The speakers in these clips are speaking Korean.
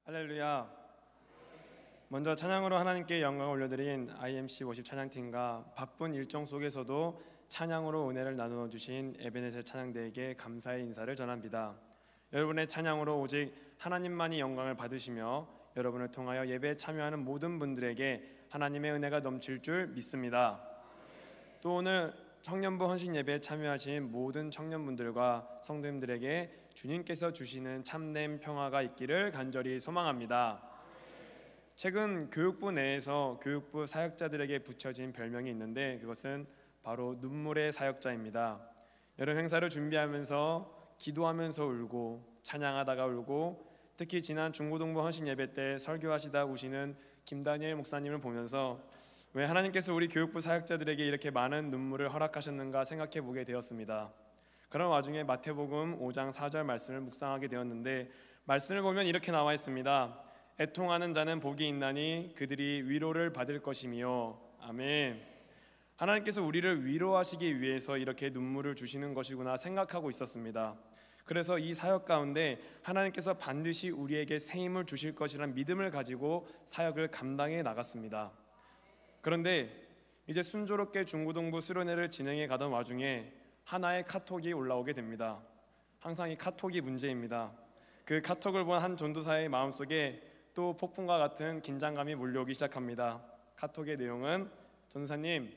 할렐루야. 먼저 찬양으로 하나님께 영광을 올려드린 IMC 워십 찬양팀과 바쁜 일정 속에서도 찬양으로 은혜를 나누어 주신 에베네셀 찬양대에게 감사의 인사를 전합니다. 여러분의 찬양으로 오직 하나님만이 영광을 받으시며 여러분을 통하여 예배에 참여하는 모든 분들에게 하나님의 은혜가 넘칠 줄 믿습니다. 또 오늘 청년부 헌신 예배에 참여하신 모든 청년분들과 성도님들에게 주님께서 주시는 참된 평화가 있기를 간절히 소망합니다. 최근 교육부 내에서 교육부 사역자들에게 붙여진 별명이 있는데 그것은 바로 눈물의 사역자입니다. 여름 행사를 준비하면서 기도하면서 울고 찬양하다가 울고 특히 지난 중고등부 헌신 예배 때 설교하시다 우시는 김다니엘 목사님을 보면서 왜 하나님께서 우리 교육부 사역자들에게 이렇게 많은 눈물을 허락하셨는가 생각해 보게 되었습니다. 그런 와중에 마태복음 5장 4절 말씀을 묵상하게 되었는데 말씀을 보면 이렇게 나와 있습니다. 애통하는 자는 복이 있나니 그들이 위로를 받을 것이며. 아멘. 하나님께서 우리를 위로하시기 위해서 이렇게 눈물을 주시는 것이구나 생각하고 있었습니다. 그래서 이 사역 가운데 하나님께서 반드시 우리에게 새 힘을 주실 것이라는 믿음을 가지고 사역을 감당해 나갔습니다. 그런데 이제 순조롭게 중고등부 수련회를 진행해 가던 와중에 하나의 카톡이 올라오게 됩니다. 항상 이 카톡이 문제입니다. 그 카톡을 본 한 전도사의 마음속에 또 폭풍과 같은 긴장감이 몰려오기 시작합니다. 카톡의 내용은 전도사님,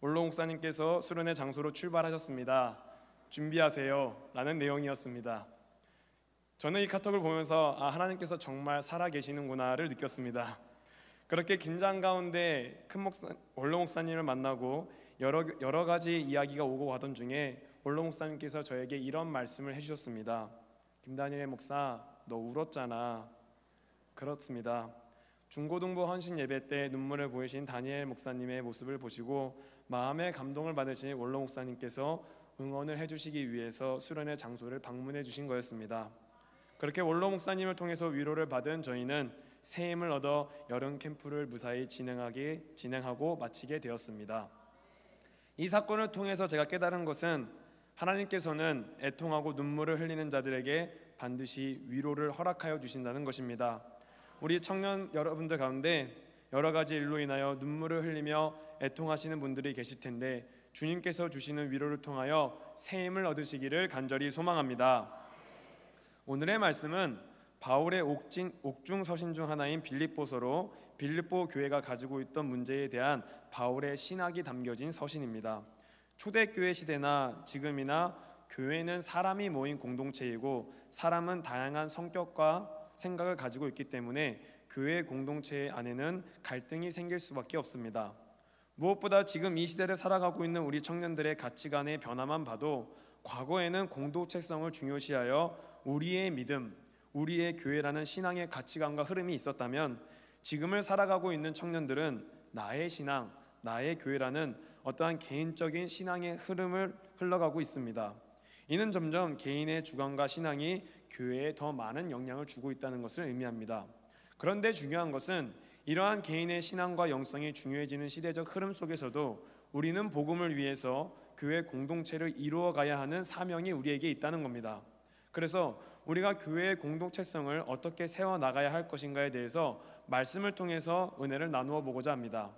원로 목사님께서 수련회 장소로 출발하셨습니다. 준비하세요 라는 내용이었습니다. 저는 이 카톡을 보면서 하나님께서 정말 살아계시는구나를 느꼈습니다. 그렇게 긴장 가운데 원로 목사님을 만나고 여러 가지 이야기가 오고 가던 중에 원로 목사님께서 저에게 이런 말씀을 해주셨습니다. 김다니엘 목사, 너 울었잖아. 그렇습니다. 중고등부 헌신 예배 때 눈물을 보이신 다니엘 목사님의 모습을 보시고 마음의 감동을 받으신 원로 목사님께서 응원을 해주시기 위해서 수련회 장소를 방문해 주신 거였습니다. 그렇게 원로 목사님을 통해서 위로를 받은 저희는 새 힘을 얻어 여름 캠프를 무사히 진행하고 마치게 되었습니다. 이 사건을 통해서 제가 깨달은 것은 하나님께서는 애통하고 눈물을 흘리는 자들에게 반드시 위로를 허락하여 주신다는 것입니다. 우리 청년 여러분들 가운데 여러 가지 일로 인하여 눈물을 흘리며 애통하시는 분들이 계실 텐데 주님께서 주시는 위로를 통하여 새 힘을 얻으시기를 간절히 소망합니다. 오늘의 말씀은 바울의 옥중 서신 중 하나인 빌립보서로 빌립보 교회가 가지고 있던 문제에 대한 바울의 신학이 담겨진 서신입니다. 초대교회 시대나 지금이나 교회는 사람이 모인 공동체이고 사람은 다양한 성격과 생각을 가지고 있기 때문에 교회 공동체 안에는 갈등이 생길 수밖에 없습니다. 무엇보다 지금 이 시대를 살아가고 있는 우리 청년들의 가치관의 변화만 봐도 과거에는 공동체성을 중요시하여 우리의 믿음, 우리의 교회라는 신앙의 가치관과 흐름이 있었다면 지금을 살아가고 있는 청년들은 나의 신앙, 나의 교회라는 어떠한 개인적인 신앙의 흐름을 흘러가고 있습니다. 이는 점점 개인의 주관과 신앙이 교회에 더 많은 영향을 주고 있다는 것을 의미합니다. 그런데 중요한 것은 이러한 개인의 신앙과 영성이 중요해지는 시대적 흐름 속에서도 우리는 복음을 위해서 교회 공동체를 이루어가야 하는 사명이 우리에게 있다는 겁니다. 그래서 우리가 교회의 공동체성을 어떻게 세워나가야 할 것인가에 대해서 말씀을 통해서 은혜를 나누어 보고자 합니다.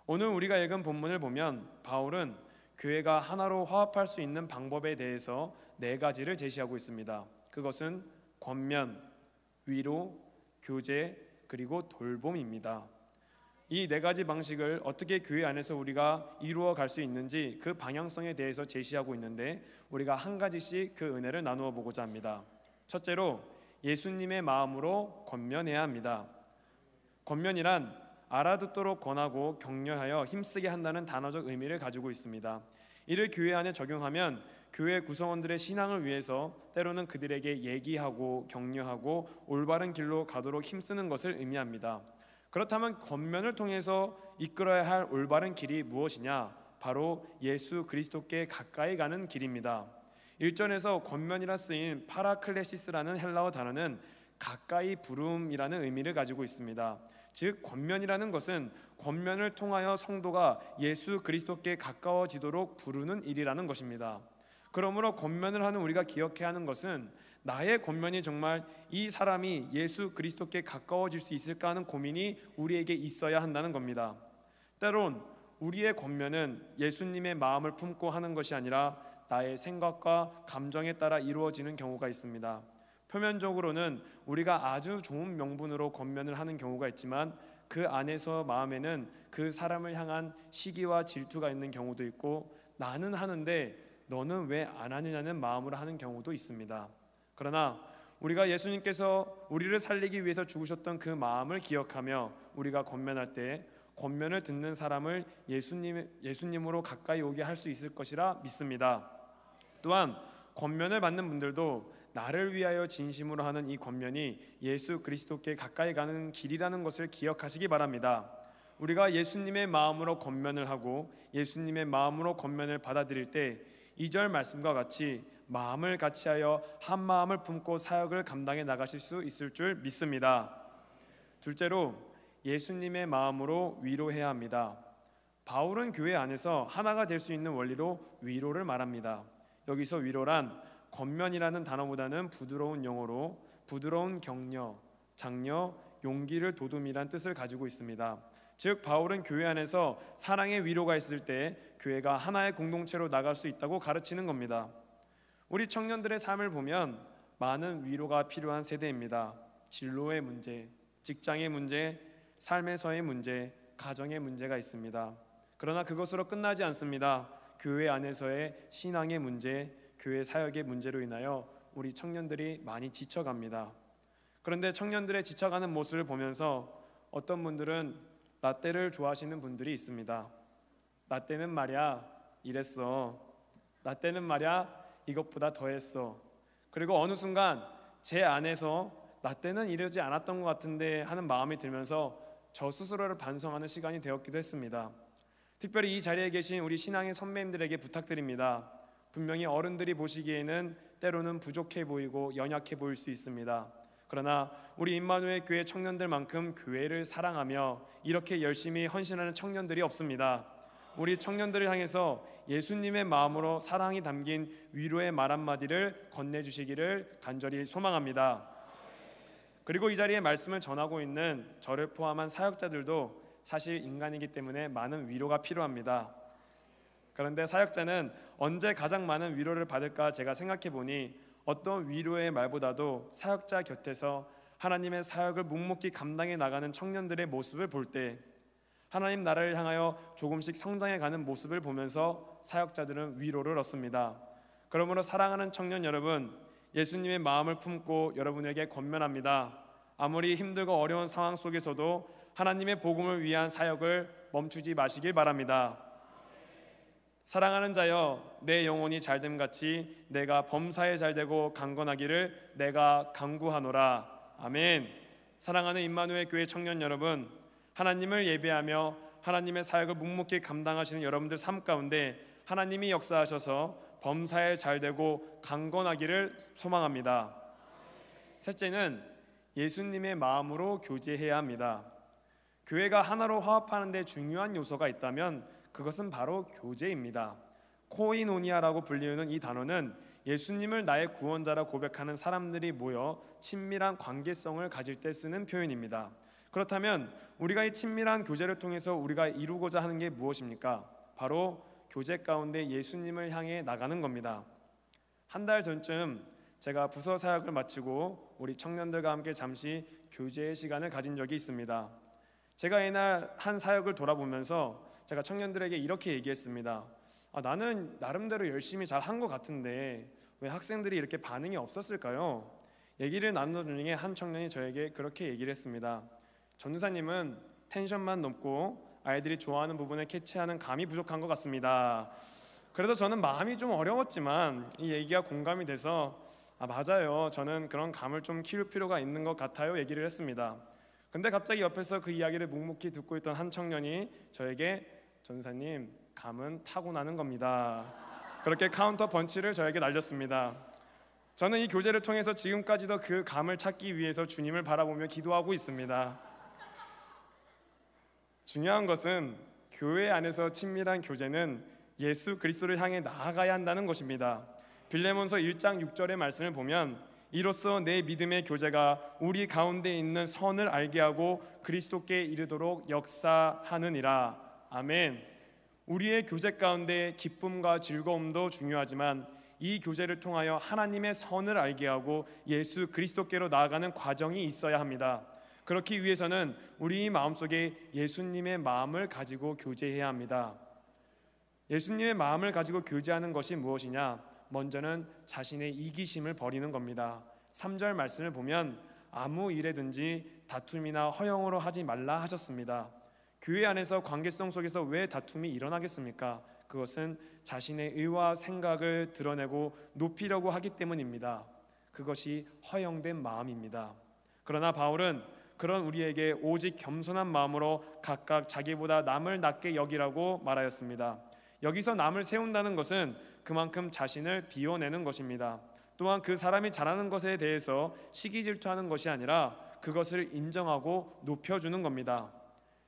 오늘 우리가 읽은 본문을 보면 바울은 교회가 하나로 화합할 수 있는 방법에 대해서 4가지를 제시하고 있습니다. 그것은 권면, 위로, 교제, 그리고 돌봄입니다. 이 4가지 방식을 어떻게 교회 안에서 우리가 이루어 갈 수 있는지 그 방향성에 대해서 제시하고 있는데 우리가 한 가지씩 그 은혜를 나누어 보고자 합니다. 첫째로 예수님의 마음으로 권면해야 합니다. 권면이란 알아듣도록 권하고 격려하여 힘쓰게 한다는 단어적 의미를 가지고 있습니다. 이를 교회 안에 적용하면 교회 구성원들의 신앙을 위해서 때로는 그들에게 얘기하고 격려하고 올바른 길로 가도록 힘쓰는 것을 의미합니다. 그렇다면 권면을 통해서 이끌어야 할 올바른 길이 무엇이냐? 바로 예수 그리스도께 가까이 가는 길입니다. 1절에서 권면이라 쓰인 파라클레시스라는 헬라어 단어는 가까이 부름이라는 의미를 가지고 있습니다. 즉 권면이라는 것은 권면을 통하여 성도가 예수 그리스도께 가까워지도록 부르는 일이라는 것입니다. 그러므로 권면을 하는 우리가 기억해야 하는 것은 나의 권면이 정말 이 사람이 예수 그리스도께 가까워질 수 있을까 하는 고민이 우리에게 있어야 한다는 겁니다. 때론 우리의 권면은 예수님의 마음을 품고 하는 것이 아니라 나의 생각과 감정에 따라 이루어지는 경우가 있습니다. 표면적으로는 우리가 아주 좋은 명분으로 권면을 하는 경우가 있지만 그 안에서 마음에는 그 사람을 향한 시기와 질투가 있는 경우도 있고, 나는 하는데 너는 왜 안 하느냐는 마음으로 하는 경우도 있습니다. 그러나 우리가 예수님께서 우리를 살리기 위해서 죽으셨던 그 마음을 기억하며 우리가 권면할 때 권면을 듣는 사람을 예수님으로 가까이 오게 할 수 있을 것이라 믿습니다. 또한 권면을 받는 분들도 나를 위하여 진심으로 하는 이 권면이 예수 그리스도께 가까이 가는 길이라는 것을 기억하시기 바랍니다. 우리가 예수님의 마음으로 권면을 하고 예수님의 마음으로 권면을 받아들일 때 2절 말씀과 같이 마음을 같이하여 한 마음을 품고 사역을 감당해 나가실 수 있을 줄 믿습니다. 둘째로, 예수님의 마음으로 위로해야 합니다. 바울은 교회 안에서 하나가 될 수 있는 원리로 위로를 말합니다. 여기서 위로란 권면이라는 단어보다는 부드러운 영어로 부드러운 격려, 장려, 용기를 도둠이란 뜻을 가지고 있습니다. 즉 바울은 교회 안에서 사랑의 위로가 있을 때 교회가 하나의 공동체로 나갈 수 있다고 가르치는 겁니다. 우리 청년들의 삶을 보면 많은 위로가 필요한 세대입니다. 진로의 문제, 직장의 문제, 삶에서의 문제, 가정의 문제가 있습니다. 그러나 그것으로 끝나지 않습니다. 교회 안에서의 신앙의 문제, 교회 사역의 문제로 인하여 우리 청년들이 많이 지쳐갑니다. 그런데 청년들의 지쳐가는 모습을 보면서 어떤 분들은 라떼를 좋아하시는 분들이 있습니다. 라떼는 말이야 이랬어, 라떼는 말이야 이것보다 더했어. 그리고 어느 순간 제 안에서 라떼는 이러지 않았던 것 같은데 하는 마음이 들면서 저 스스로를 반성하는 시간이 되었기도 했습니다. 특별히 이 자리에 계신 우리 신앙의 선배님들에게 부탁드립니다. 분명히 어른들이 보시기에는 때로는 부족해 보이고 연약해 보일 수 있습니다. 그러나 우리 임마누엘 교회 청년들만큼 교회를 사랑하며 이렇게 열심히 헌신하는 청년들이 없습니다. 우리 청년들을 향해서 예수님의 마음으로 사랑이 담긴 위로의 말 한마디를 건네주시기를 간절히 소망합니다. 그리고 이 자리에 말씀을 전하고 있는 저를 포함한 사역자들도 사실 인간이기 때문에 많은 위로가 필요합니다. 그런데 사역자는 언제 가장 많은 위로를 받을까 제가 생각해 보니 어떤 위로의 말보다도 사역자 곁에서 하나님의 사역을 묵묵히 감당해 나가는 청년들의 모습을 볼 때 하나님 나라를 향하여 조금씩 성장해 가는 모습을 보면서 사역자들은 위로를 얻습니다. 그러므로 사랑하는 청년 여러분, 예수님의 마음을 품고 여러분에게 권면합니다. 아무리 힘들고 어려운 상황 속에서도 하나님의 복음을 위한 사역을 멈추지 마시길 바랍니다. 사랑하는 자여, 내 영혼이 잘됨같이 내가 범사에 잘되고 강건하기를 내가 간구하노라. 아멘. 사랑하는 임마누엘 교회 청년 여러분, 하나님을 예배하며 하나님의 사역을 묵묵히 감당하시는 여러분들 삶 가운데 하나님이 역사하셔서 범사에 잘되고 강건하기를 소망합니다. 셋째는 예수님의 마음으로 교제해야 합니다. 교회가 하나로 화합하는 데 중요한 요소가 있다면 그것은 바로 교제입니다. 코이노니아라고 불리는 이 단어는 예수님을 나의 구원자라 고백하는 사람들이 모여 친밀한 관계성을 가질 때 쓰는 표현입니다. 그렇다면 우리가 이 친밀한 교제를 통해서 우리가 이루고자 하는 게 무엇입니까? 바로 교제 가운데 예수님을 향해 나가는 겁니다. 한 달 전쯤 제가 부서 사역을 마치고 우리 청년들과 함께 잠시 교제의 시간을 가진 적이 있습니다. 제가 이날 한 사역을 돌아보면서 제가 청년들에게 이렇게 얘기했습니다. 나는 나름대로 열심히 잘 한 것 같은데 왜 학생들이 이렇게 반응이 없었을까요? 얘기를 나누는 중에 한 청년이 저에게 그렇게 얘기를 했습니다. 전도사님은 텐션만 높고 아이들이 좋아하는 부분을 캐치하는 감이 부족한 것 같습니다. 그래서 저는 마음이 좀 어려웠지만 이 얘기가 공감이 돼서 맞아요, 저는 그런 감을 좀 키울 필요가 있는 것 같아요 얘기를 했습니다. 근데 갑자기 옆에서 그 이야기를 묵묵히 듣고 있던 한 청년이 저에게 전도사님, 감은 타고나는 겁니다. 그렇게 카운터 펀치를 저에게 날렸습니다. 저는 이 교제를 통해서 지금까지도 그 감을 찾기 위해서 주님을 바라보며 기도하고 있습니다. 중요한 것은 교회 안에서 친밀한 교제는 예수 그리스도를 향해 나아가야 한다는 것입니다. 빌레몬서 1장 6절의 말씀을 보면 이로써 내 믿음의 교제가 우리 가운데 있는 선을 알게 하고 그리스도께 이르도록 역사하느니라. 아멘. 우리의 교제 가운데 기쁨과 즐거움도 중요하지만 이 교제를 통하여 하나님의 선을 알게 하고 예수 그리스도께로 나아가는 과정이 있어야 합니다. 그렇기 위해서는 우리 마음속에 예수님의 마음을 가지고 교제해야 합니다. 예수님의 마음을 가지고 교제하는 것이 무엇이냐? 먼저는 자신의 이기심을 버리는 겁니다. 3절 말씀을 보면 아무 일에든지 다툼이나 허영으로 하지 말라 하셨습니다. 교회 안에서 관계성 속에서 왜 다툼이 일어나겠습니까? 그것은 자신의 의와 생각을 드러내고 높이려고 하기 때문입니다. 그것이 허영된 마음입니다. 그러나 바울은 그런 우리에게 오직 겸손한 마음으로 각각 자기보다 남을 낮게 여기라고 말하였습니다. 여기서 남을 세운다는 것은 그만큼 자신을 비워내는 것입니다. 또한 그 사람이 잘하는 것에 대해서 시기 질투하는 것이 아니라 그것을 인정하고 높여주는 겁니다.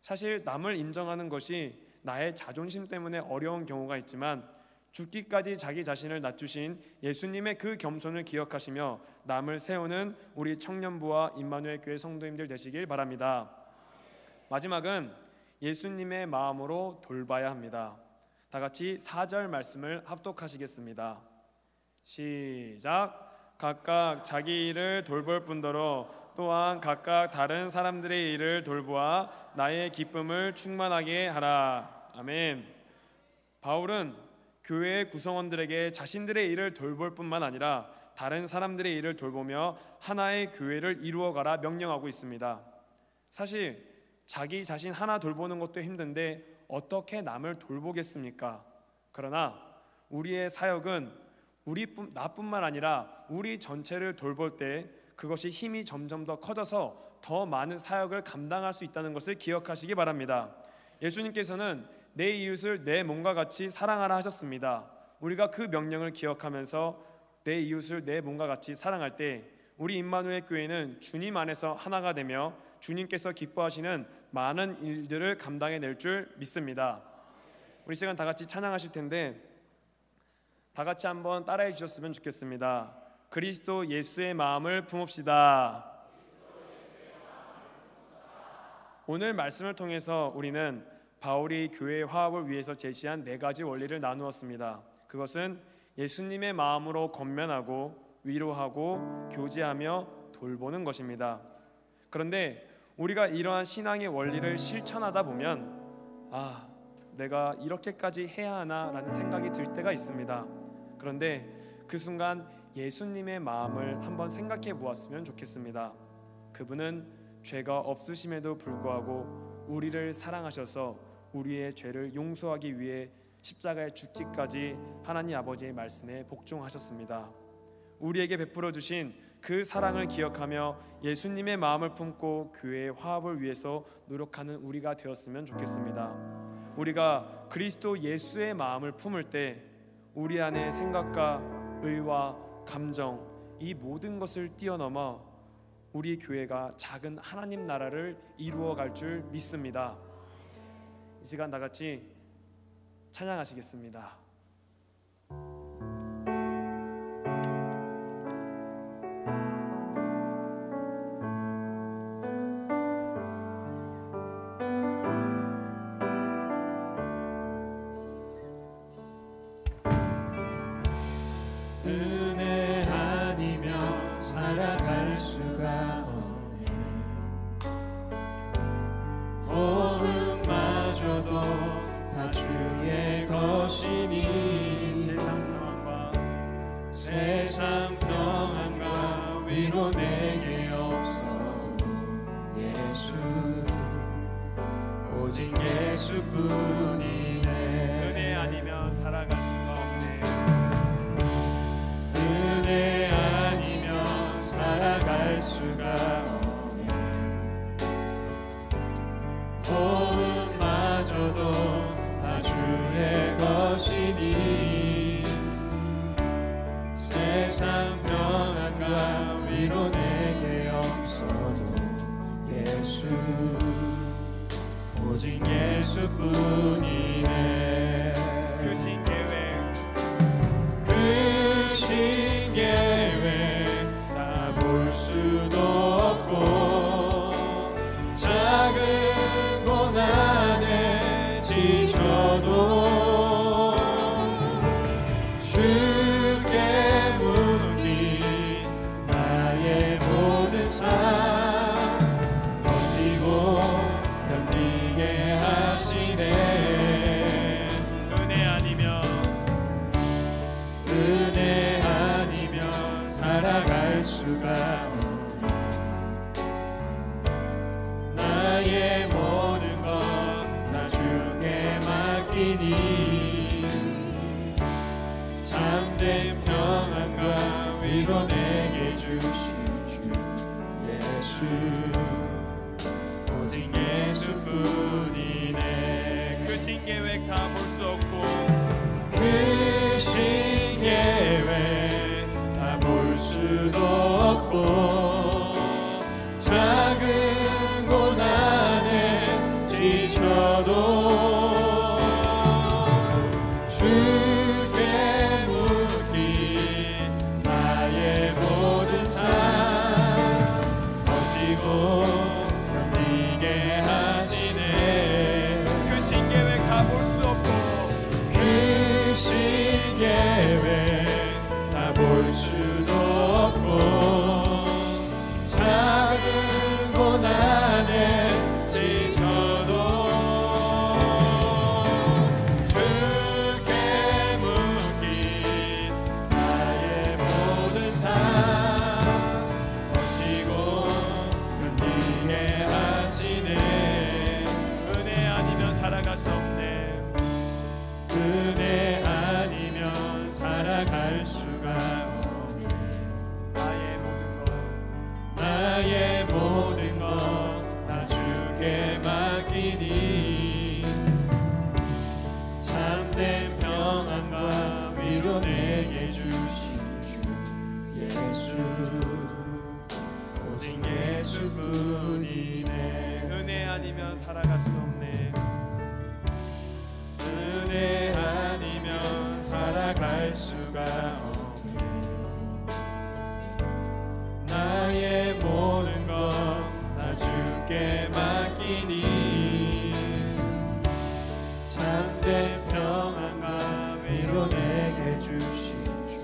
사실 남을 인정하는 것이 나의 자존심 때문에 어려운 경우가 있지만 죽기까지 자기 자신을 낮추신 예수님의 그 겸손을 기억하시며 남을 세우는 우리 청년부와 임마누엘 교회 성도님들 되시길 바랍니다. 마지막은 예수님의 마음으로 돌봐야 합니다. 다 같이 4절 말씀을 합독하시겠습니다. 시작. 각각 자기 일을 돌볼 뿐더러 또한 각각 다른 사람들의 일을 돌보아 나의 기쁨을 충만하게 하라. 아멘. 바울은 교회의 구성원들에게 자신들의 일을 돌볼 뿐만 아니라 다른 사람들의 일을 돌보며 하나의 교회를 이루어가라 명령하고 있습니다. 사실 자기 자신 하나 돌보는 것도 힘든데 어떻게 남을 돌보겠습니까? 그러나 우리의 사역은 나뿐만 아니라 우리 전체를 돌볼 때 그것이 힘이 점점 더 커져서 더 많은 사역을 감당할 수 있다는 것을 기억하시기 바랍니다. 예수님께서는 내 이웃을 내 몸과 같이 사랑하라 하셨습니다. 우리가 그 명령을 기억하면서 내 이웃을 내 몸과 같이 사랑할 때 우리 임마누엘 교회는 주님 안에서 하나가 되며 주님께서 기뻐하시는 많은 일들을 감당해낼 줄 믿습니다. 우리 시간 다 같이 찬양하실 텐데 다 같이 한번 따라해 주셨으면 좋겠습니다. 그리스도 예수의 마음을 품읍시다. 오늘 말씀을 통해서 우리는 바울이 교회의 화합을 위해서 제시한 4가지 원리를 나누었습니다. 그것은 예수님의 마음으로 권면하고 위로하고 교제하며 돌보는 것입니다. 그런데 우리가 이러한 신앙의 원리를 실천하다 보면 내가 이렇게까지 해야 하나 라는 생각이 들 때가 있습니다. 그런데 그 순간 예수님의 마음을 한번 생각해 보았으면 좋겠습니다. 그분은 죄가 없으심에도 불구하고 우리를 사랑하셔서 우리의 죄를 용서하기 위해 십자가에 죽기까지 하나님 아버지의 말씀에 복종하셨습니다. 우리에게 베풀어 주신 그 사랑을 기억하며 예수님의 마음을 품고 교회의 화합을 위해서 노력하는 우리가 되었으면 좋겠습니다. 우리가 그리스도 예수의 마음을 품을 때 우리 안의 생각과 의와 감정, 이 모든 것을 뛰어넘어 우리 교회가 작은 하나님 나라를 이루어갈 줄 믿습니다. 이 시간 다 같이 찬양하시겠습니다. 은혜 아니면 살아갈 수가 없네. 호흡마저도 다 주의 것이니 세상 평안과 위로 내게 없어도 예수 오직 예수뿐이네. 은혜 아니면 살아갈 수가 없네. 은혜 아니면 살아갈 수가 없네. 호흡마저도 다 주의 것이니 세상 평안과 위로 내게 없어도 예수 오직 예수뿐이네. 그 신계획 그 신계획 다 나의 모든 것 다 주께 맡기니 참된 평안과 위로 내게 주신 주 예수 오직 예수뿐이네. 크신 계획 다 볼 수 없고 크신 계획 다 볼 수도 없고 작은 고난에 지쳐도 주께 묻기 나의 모든 삶 버티고 견디게 하시네. 크신 계획 다 볼 수 없고 크신 계획 다 볼 수도 없고 작은 고난에 지쳐도 주께 묻기 나의 모든 삶 버티고 견디게 하시네. 은혜 아니면 살아갈 수 없네. 은혜 아니면 살아갈 수가 없네. 나의 모든 것 나의 모든 것 다 주께 맡기니 참된 평안과 위로 내게 주신 주 예수 오직 예수뿐이네. 은혜 아니면 살아갈 수 없네. 은혜 아니면 살아갈 수가 없네. 나의 모든 것 다 주께 맡기니 참된 평안과 위로 내게 주신 주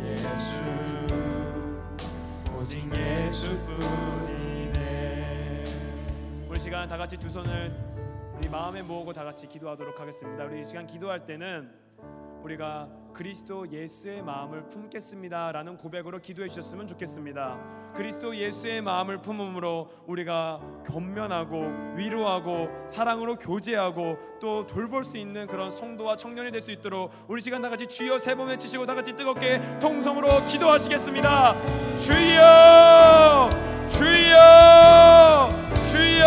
예수 오직 예수뿐이네. 우리 시간 다 같이 두 손을 우리 마음에 모으고 다 같이 기도하도록 하겠습니다. 우리 이 시간 기도할 때는 우리가 그리스도 예수의 마음을 품겠습니다 라는 고백으로 기도해 주셨으면 좋겠습니다. 그리스도 예수의 마음을 품음으로 우리가 겸면하고 위로하고 사랑으로 교제하고 또 돌볼 수 있는 그런 성도와 청년이 될 수 있도록 우리 시간 다 같이 주여 세 번 외치시고 다 같이 뜨겁게 통성으로 기도하시겠습니다. 주여 주여 주여.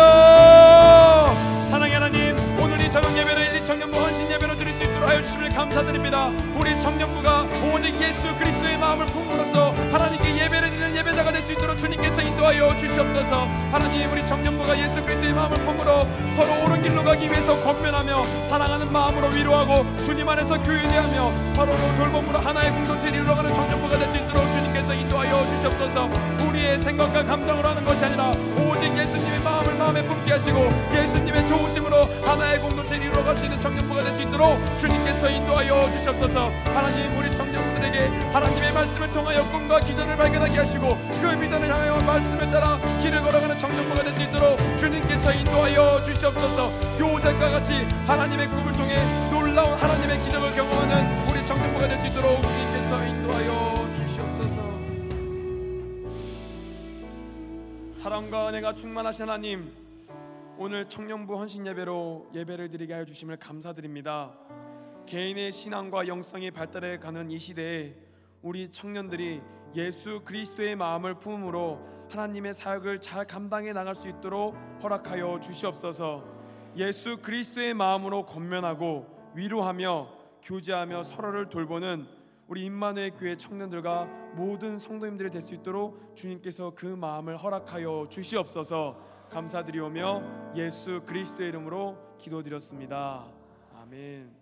사랑의 하나님, 오늘 이 저녁 예배를 1, 2청년부 헌신 예배로 드릴 수 있도록 하여 주심을 감사드립니다. 우리 청년부가 오직 예수 그리스도의 마음을 품음으로써 하나님께 예배를 드리는 예배자가 될 수 있도록 주님께서 인도하여 주시옵소서. 하나님, 우리 청년부가 예수 그리스도의 마음을 품으로 서로 옳은 길로 가기 위해서 권면하며 사랑하는 마음으로 위로하고 주님 안에서 교회되하며 서로로 돌봄으로 하나의 공동체를 이루어가는 청년부가 될 수 있도록 주님께서 인도하여 주시옵소서. 우리의 생각과 감정으로 하는 것이 아니라 오직 예수님의 마음을 마음에 품게 하시고 예수님의 도우심으로 하나의 공동체를 이루어갈 수 있는 청년부가 될 수 있도록 주님께서 인도하여 주시옵소서. 하나님, 우리 청년부들에게 하나님의 말씀을 통하여 꿈과 기전을 발견하게 하시고 그 비전을 향하여 말씀에 따라 길을 걸어가는 청년부가 될 수 있도록 주님께서 인도하여 주시옵소서. 요셉과 같이 하나님의 꿈을 통해 놀라운 하나님의 기적을 경험하는 우리 청년부가 될 수 있도록 주님께서 인도하여 주시옵소서. 사랑과 은혜가 충만하신 하나님, 오늘 청년부 헌신 예배로 예배를 드리게 하여 주심을 감사드립니다. 개인의 신앙과 영성이 발달해 가는 이 시대에 우리 청년들이 예수 그리스도의 마음을 품음으로 하나님의 사역을 잘 감당해 나갈 수 있도록 허락하여 주시옵소서. 예수 그리스도의 마음으로 권면하고 위로하며 교제하며 서로를 돌보는 우리 임마누엘 교회 청년들과 모든 성도님들이 될 수 있도록 주님께서 그 마음을 허락하여 주시옵소서. 감사드리오며 예수 그리스도의 이름으로 기도드렸습니다. 아멘.